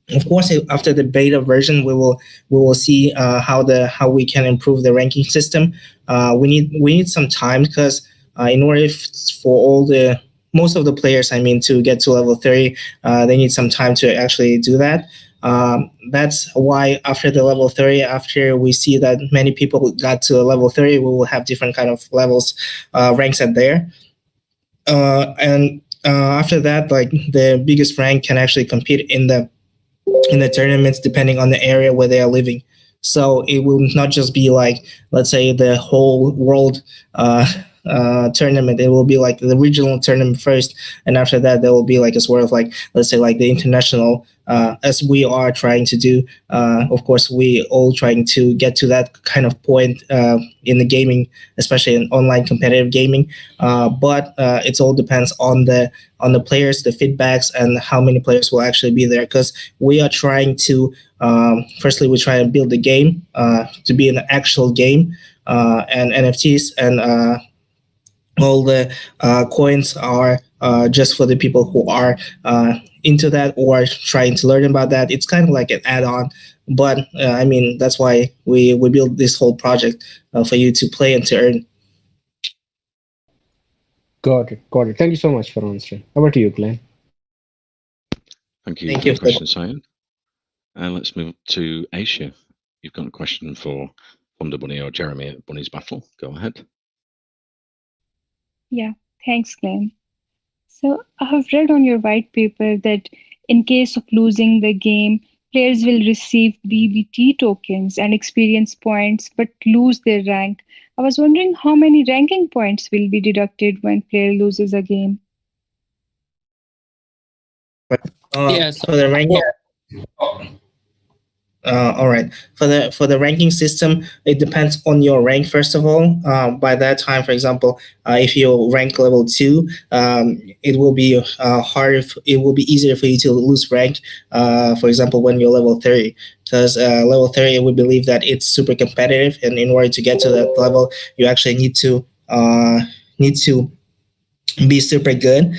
of course, after the beta version, we will see how we can improve the ranking system. We need some time because in order for all the most of the players, I mean, to get to level 30, they need some time to actually do that. That's why after the level 30, after we see that many people got to level 30, we will have different kind of levels, ranks at there. And after that, like the biggest rank can actually compete in the tournaments depending on the area where they are living. So it will not just be like, let's say, the whole world tournament. It will be like the regional tournament first, and after that, there will be like a sort of like, let's say, like the international. As we are trying to do, of course, we all trying to get to that kind of point in the gaming, especially in online competitive gaming. But it all depends on the players, the feedbacks, and how many players will actually be there. Because we are trying to, firstly, we try and build the game to be an actual game, and NFTs and all the coins are just for the people who are into that or trying to learn about that. It's kind of like an add-on, but I mean, that's why we built this whole project for you to play and to earn. Got it. Got it. Thank you so much for answering. Over to you, Glenn. Thank you Thank for you the question, Cyan. And let's move to Asia. You've got a question for Thunder Bunny or Jeremy at Bunnies Battle. Go ahead. Yeah, thanks, Glenn. So I have read on your white paper that in case of losing the game, players will receive BBT tokens and experience points but lose their rank. I was wondering how many ranking points will be deducted when player loses a game. Yes. For the ranking, all right. For the ranking system, it depends on your rank. First of all, by that time, for example, if you rank level 2, it will be harder. It will be easier for you to lose rank. For example, when you're level 30, because level 30, we believe that it's super competitive, and in order to get to that level, you actually need to be super good.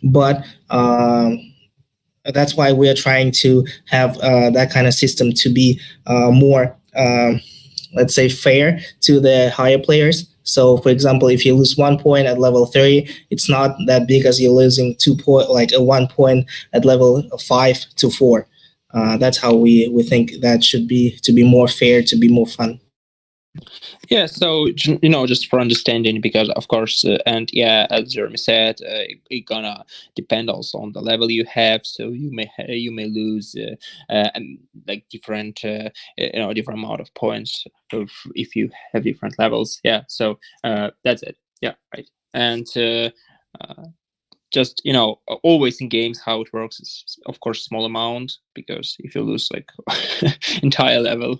But that's why we are trying to have that kind of system to be more, let's say, fair to the higher players. So, for example, if you lose 1 point at level 30, it's not that big as you're losing 2 point, like a 1 point at level 5 to 4. That's how we think that should be, to be more fair, to be more fun. Yeah, so just for understanding, because of course, and yeah, as Jeremy said, it gonna depend also on the level you have. So you may lose like different different amount of points if you have different levels. Yeah, so that's it. Yeah, right. And just always in games, how it works is of course small amount, because if you lose like entire level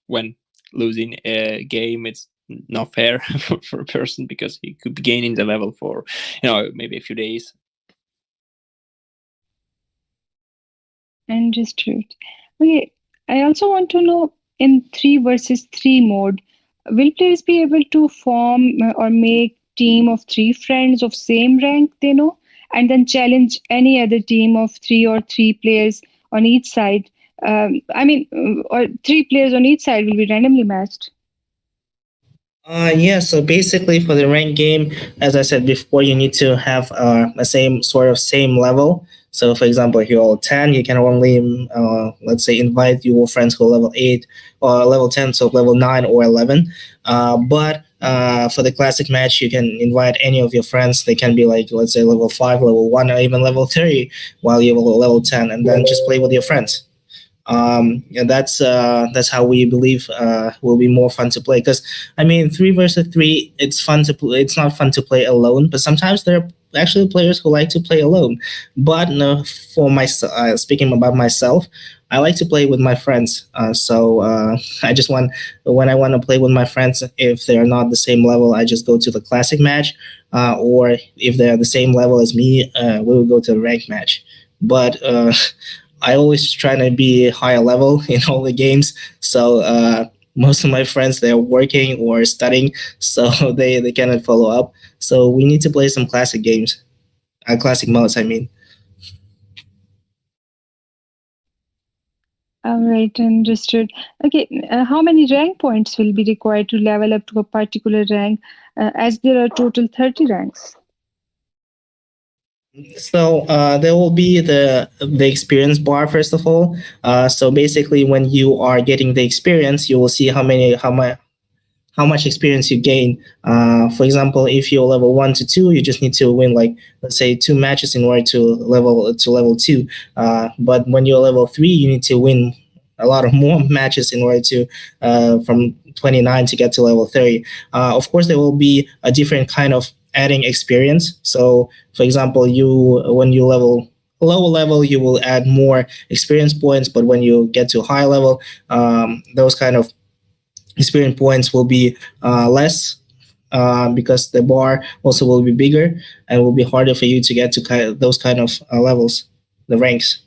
when losing a game, it's not fair for a person, because he could be gaining the level for maybe a few days. Understood. Okay, I also want to know, in 3 versus 3 mode, will players be able to form or make team of 3 friends of same rank they know, and then challenge any other team of 3 or 3 players on each side? Or 3 players on each side will be randomly matched. Yeah, so basically for the rank game, as I said before, you need to have a same level. So for example, if you're level 10, you can only, let's say, invite your friends who are level 8 or level 10, so level 9 or 11. But for the classic match, you can invite any of your friends. They can be like, let's say, level 5, level 1, or even level 3 while you're level 10, and then just play with your friends. Yeah, that's how we believe will be more fun to play. Because I mean, 3 versus 3, it's fun to play. It's not fun to play alone, but sometimes there are actually players who like to play alone. But no, for myself, speaking about myself, I like to play with my friends. So I just want when I want to play with my friends, if they're not the same level, I just go to the classic match, or if they're the same level as me, we will go to the ranked match. But I always try to be higher level in all the games. So most of my friends, they're working or studying, so they cannot follow up. So we need to play some classic games, classic modes. I mean. All right, understood. Okay, how many rank points will be required to level up to a particular rank, as there are total 30 ranks? So there will be the experience bar first of all. So basically, when you are getting the experience, you will see how much experience you gain. For example, if you're level 1 to 2, you just need to win like, let's say, 2 matches in order to level 2. But when you're level 3, you need to win a lot of more matches in order to from 29 to get to level 30. Of course, there will be a different kind of adding experience. So, for example, you when you level lower level, you will add more experience points, but when you get to high level, those kind of experience points will be less, because the bar also will be bigger and will be harder for you to get to those kind of levels, the ranks.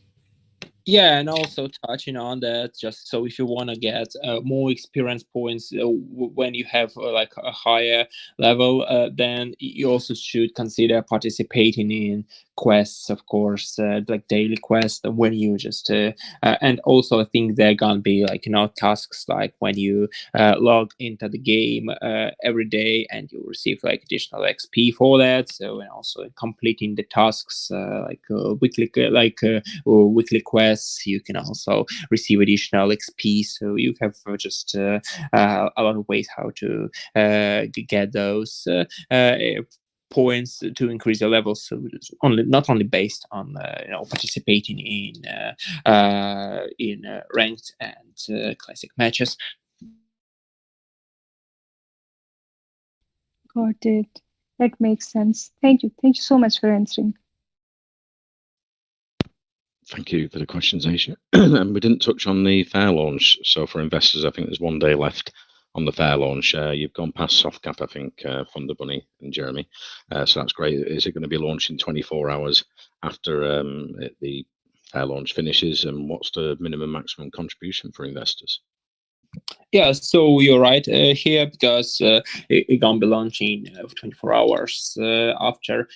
Yeah, and also touching on that, just so if you want to get more experience points when you have like a higher level, then you also should consider participating in quests, of course, like daily quests when you just and also I think they're gonna be like, tasks like when you log into the game every day and you receive like additional XP for that. So, and also completing the tasks weekly quests, you can also receive additional XP. So you have just a lot of ways how to get those points to increase your levels. So it's not only based on participating in ranked and classic matches. Got it. That makes sense. Thank you. Thank you so much for answering. Thank you for the questions, Aisha. And we didn't touch on the fair launch. So for investors, I think there's 1 day left on the fair launch. You've gone past soft cap, I think, from the Bunny and Jeremy. So that's great. Is it going to be launched in 24 hours after the fair launch finishes? And what's the minimum maximum contribution for investors? Yeah, so you're right here, because it gonna be launching 24 hours after.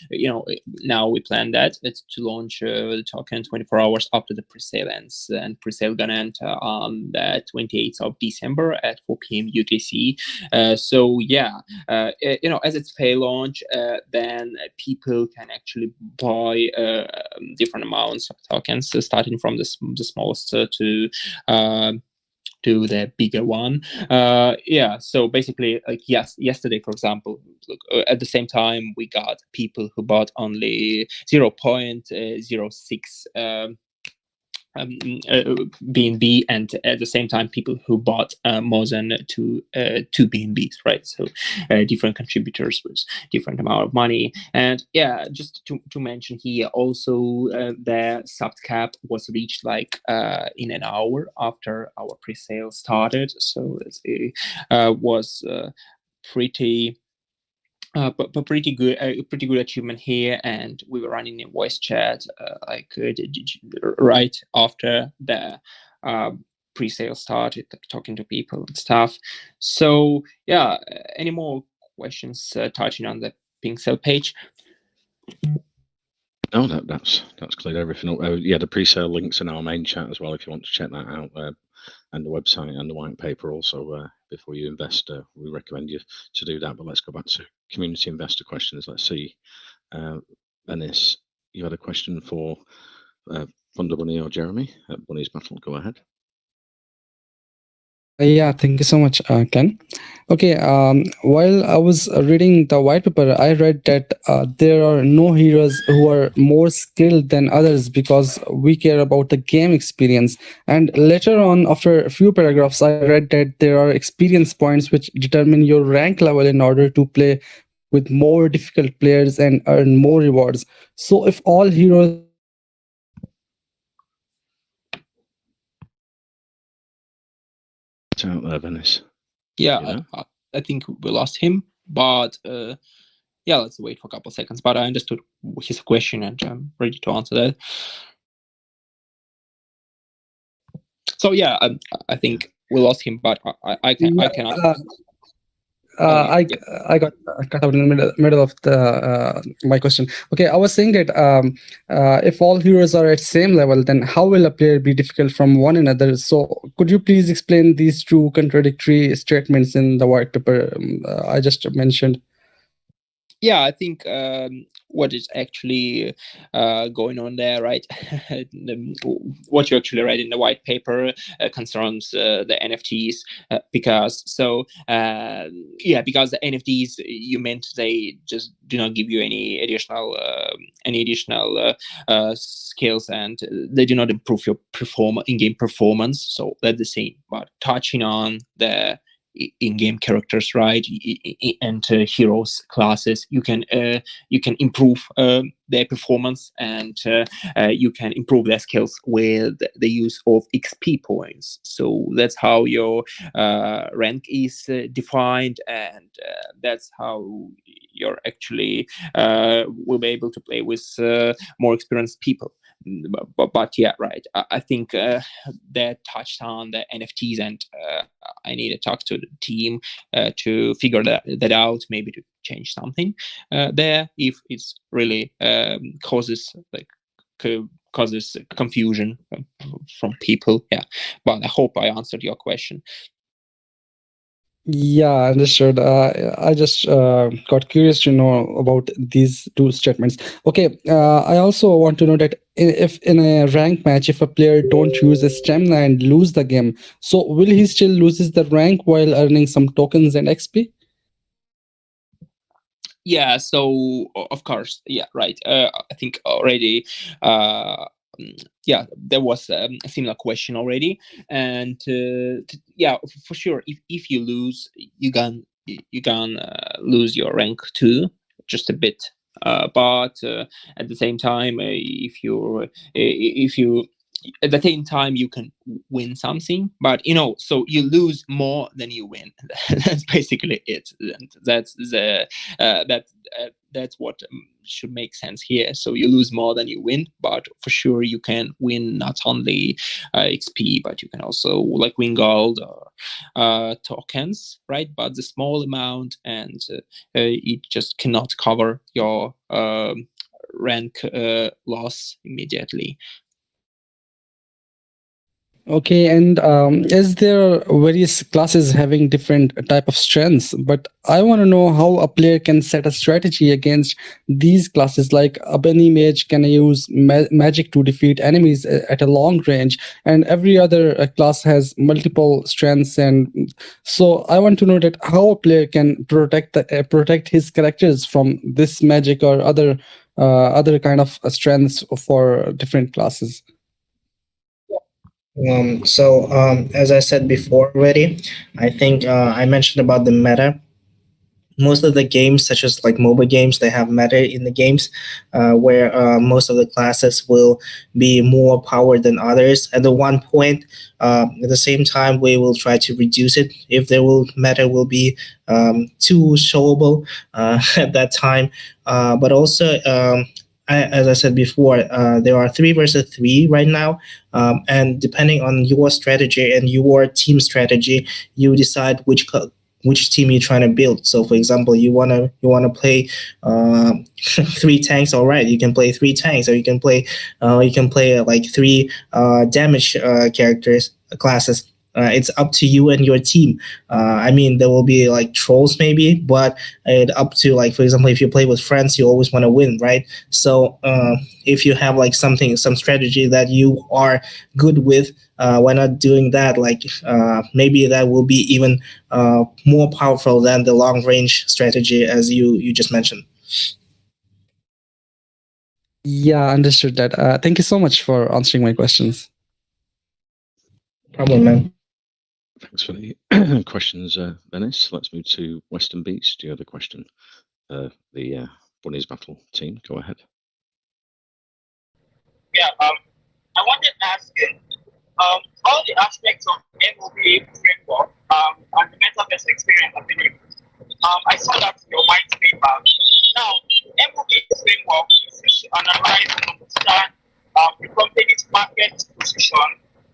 Now we plan that it's to launch the token 24 hours after the pre-sale ends, and pre-sale gonna enter on the 28th of December at 4 p.m. UTC. So yeah, as it's fair launch, then people can actually buy different amounts of tokens, starting from the smallest to the bigger one. So basically, like yesterday, for example, look, at the same time we got people who bought only 0.06 BNB, and at the same time people who bought more than two BNBs, right? So different contributors with different amount of money. And yeah, just to mention here also, the soft cap was reached like in an hour after our pre-sale started. So it was pretty but pretty good achievement here. And we were running a voice chat right after the pre-sale started, talking to people and stuff. So yeah, any more questions touching on the pink sale page? No, that's cleared everything up. Yeah, the pre-sale links in our main chat as well if you want to check that out, and the website and the white paper also. Before you invest, we recommend you to do that. But let's go back to community investor questions. Let's see, Dennis, you had a question for Thunder Bunny or Jeremy at Bunnies Battle. Go ahead. Yeah, thank you so much, Ken. Okay, while I was reading the white paper, I read that there are no heroes who are more skilled than others because we care about the game experience. And later on, after a few paragraphs, I read that there are experience points which determine your rank level in order to play with more difficult players and earn more rewards. So if all heroes out there, Venice. Yeah, I think we lost him, but yeah, let's wait for a couple of seconds. But I understood his question and I'm ready to answer that. So yeah, I think we lost him, but I cannot. I got cut out in the middle of the my question. Okay, I was saying that if all heroes are at same level, then how will a player be difficult from one another? So could you please explain these two contradictory statements in the white paper I just mentioned? Yeah, I think what is actually going on there, right? What you actually read in the white paper concerns the NFTs, because because the NFTs you meant they just do not give you any additional skills, and they do not improve your in-game performance. So that's the same. But touching on the in-game characters, right, and heroes classes, you can improve their performance, and you can improve their skills with the use of XP points. So that's how your rank is defined, and that's how you're actually will be able to play with more experienced people. But yeah, right. I think that touched on the NFTs, and I need to talk to the team to figure that out, maybe to change something there if it's really causes confusion from people. Yeah, but I hope I answered your question. Yeah, understood. I just got curious to know about these two statements. Okay, I also want to know that if in a rank match, if a player don't use a stamina and lose the game, so will he still loses the rank while earning some tokens and XP? Yeah, so of course, yeah, right. I think already there was a similar question already, and yeah, for sure, if you lose, you can lose your rank too, just a bit, but at the same time, if you at the same time you can win something, but so you lose more than you win. That's basically it, and that's the that's what should make sense here. So you lose more than you win, but for sure you can win not only XP, but you can also win gold or tokens, right? But the small amount, and it just cannot cover your rank loss immediately. Okay, and as there are various classes having different type of strengths, but I want to know how a player can set a strategy against these classes. Like a bunny mage can use magic to defeat enemies at a long range, and every other class has multiple strengths. And so I want to know that how a player can protect his characters from this magic or other kind of strengths for different classes. As I said before already, I think I mentioned about the meta. Most of the games, such as like mobile games, they have meta in the games where most of the classes will be more powered than others. At the one point, at the same time, we will try to reduce it if meta will be too showable at that time. But also, as I said before, there are 3 versus 3 right now, and depending on your strategy and your team strategy, you decide which team you're trying to build. So, for example, you wanna play 3 tanks. All right, you can play 3 tanks, or you can play like 3 damage characters classes. It's up to you and your team. I mean, there will be like trolls maybe, but it up to, like, for example, if you play with friends, you always want to win, right? So if you have like some strategy that you are good with, why not doing that? Like maybe that will be even more powerful than the long range strategy, as you just mentioned. Yeah, understood that. Thank you so much for answering my questions. Problem, man. Thanks for the questions, Venice. Let's move to Western Beach. Do you have a question? The Bunnies Battle team, go ahead. Yeah, I wanted to ask you, all the aspects of MOB framework and the metaverse experience, I believe. I saw that in your white paper. Now, MOB framework is used to analyze and understand the company's market position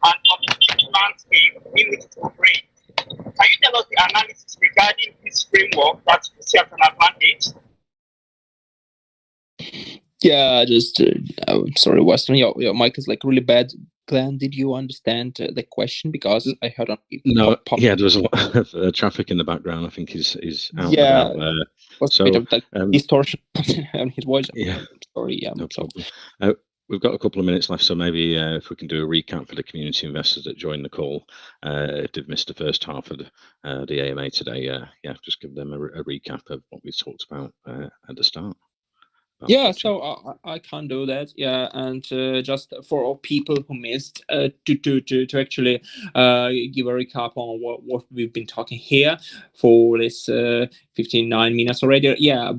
and competitive landscape in which it operates. Can you tell us the analysis regarding this framework that you see as an advantage? Yeah, just sorry, Western, your mic is like really bad. Glenn, did you understand the question? Because I heard on no, yeah, there was a lot of traffic in the background. I think he's out and about there. Was a bit of like distortion on his voice. Yeah, sorry, no problem. We've got a couple of minutes left, so maybe if we can do a recap for the community investors that joined the call, if they've missed the first half of the AMA today, yeah, just give them a recap of what we talked about at the start. Yeah, so I can do that. Yeah, and just for all people who missed, to actually give a recap on what we've been talking here for this 59 minutes already. Yeah,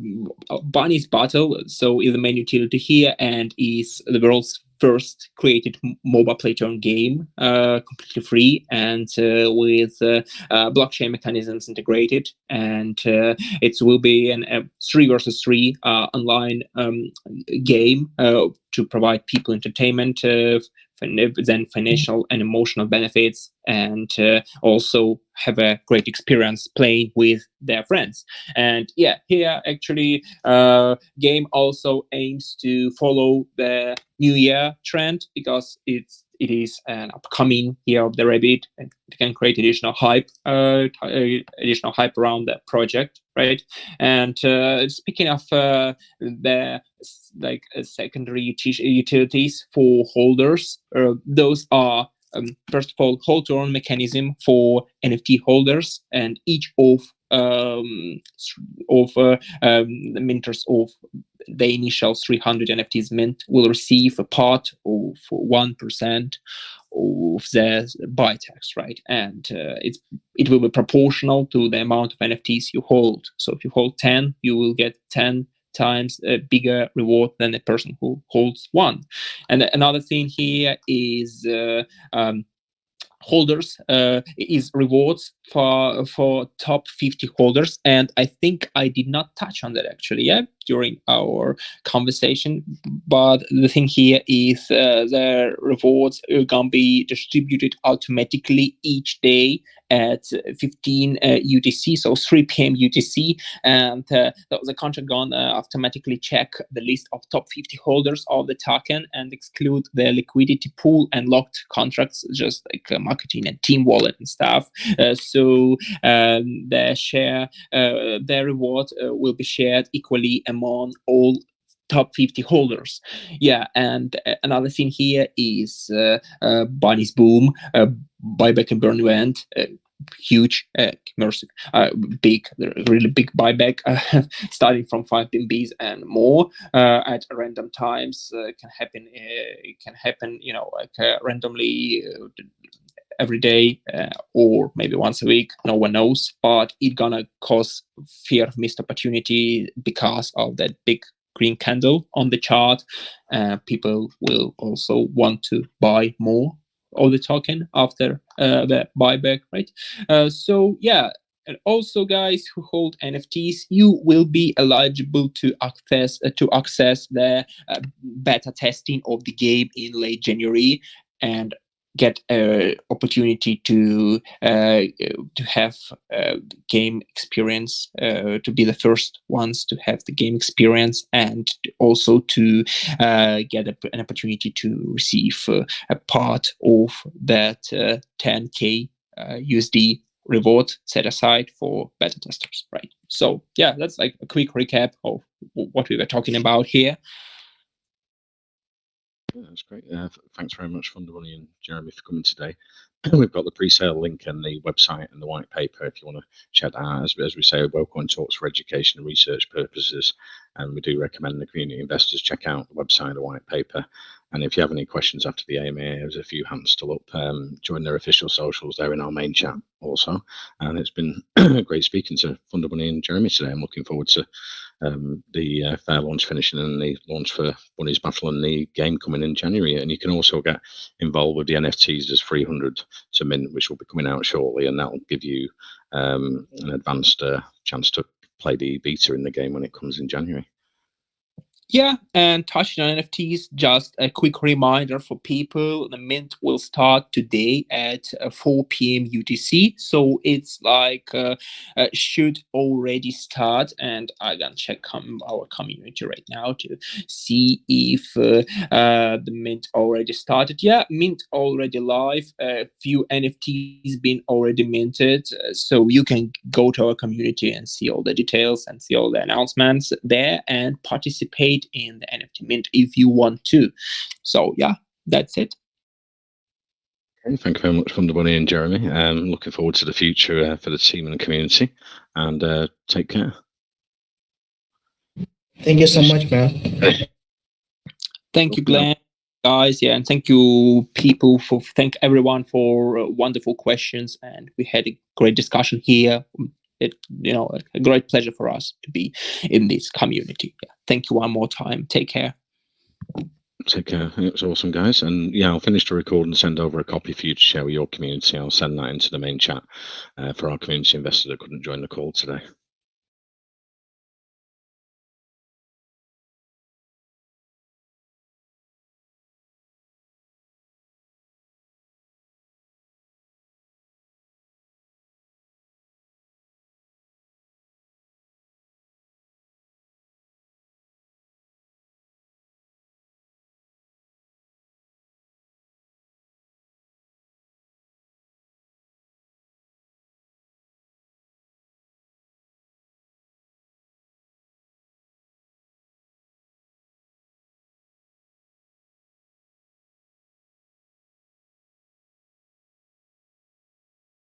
Bunnies Battle, so is the main utility here and is the world's first created mobile play-to-earn game, completely free and with blockchain mechanisms integrated, and it will be a 3 versus 3 online game to provide people entertainment, then financial and emotional benefits, and also have a great experience playing with their friends. And yeah, here actually game also aims to follow the New Year trend, because it is an upcoming year of the rabbit, and it can create additional hype around that project, right? And speaking of the secondary utilities for holders, those are first of all hold-to-earn mechanism for NFT holders, and each of the minters of the initial 300 NFTs mint will receive a part of 1% of their buy tax, right? And it will be proportional to the amount of NFTs you hold. So if you hold 10, you will get 10 times a bigger reward than a person who holds 1. And another thing here is holders is rewards for top 50 holders, and I think I did not touch on that actually during our conversation, but the thing here is the rewards are gonna be distributed automatically each day at 15 UTC, so 3 p.m. UTC, and the contract gonna automatically check the list of top 50 holders of the token and exclude the liquidity pool and locked contracts, just like marketing and team wallet and stuff. So the share, the reward will be shared equally among all top 50 holders. Yeah, and another thing here is Bunnies Boom, buyback and burn event. Huge, big, really big buyback, starting from 5 BNBs and more at random times. Can happen. It can happen, randomly. Every day or maybe once a week, no one knows, but it's gonna cause fear of missed opportunity because of that big green candle on the chart. People will also want to buy more of the token after the buyback, right? So yeah, And also, guys who hold NFTs, you will be eligible to access the beta testing of the game in late January and get an opportunity to have game experience, to be the first ones to have the game experience, and also to get an opportunity to receive a part of that 10K USD reward set aside for beta testers, right? So yeah, that's like a quick recap of what we were talking about here. Yeah, that's great. Thanks very much, Fundabunny and Jeremy, for coming today. We've got the pre-sale link and the website and the white paper if you want to check that out. As we say, WellCoin talks for education and research purposes, and we do recommend the community investors check out the website and the white paper. And if you have any questions after the AMA, there's a few hands still up. Join their official socials there in our main chat also. And it's been great speaking to Fundabunny and Jeremy today. I'm looking forward to the fair launch finishing and the launch for Bunnies Battle and the game coming in January. And you can also get involved with the NFTs. There's 300 to mint, which will be coming out shortly, and that will give you an advanced chance to play the beta in the game when it comes in January. Yeah, and touching on NFTs, just a quick reminder for people, the mint will start today at 4 p.m. UTC, so it's like should already start, and I can check our community right now to see if the mint already started. Yeah, mint already live, a few NFTs been already minted, so you can go to our community and see all the details and see all the announcements there and participate in the NFT mint if you want to. So yeah, that's it. Okay, thank you very much, Fundabunny and Jeremy. Looking forward to the future for the team and the community, and take care. Thank you so much, man. Thank you, Glenn, guys. Yeah, and thank you, people, thank everyone for wonderful questions, and we had a great discussion here. A great pleasure for us to be in this community. Yeah. Thank you one more time. Take care. Take care. It was awesome, guys. And yeah, I'll finish the record and send over a copy for you to share with your community. I'll send that into the main chat for our community investors that couldn't join the call today.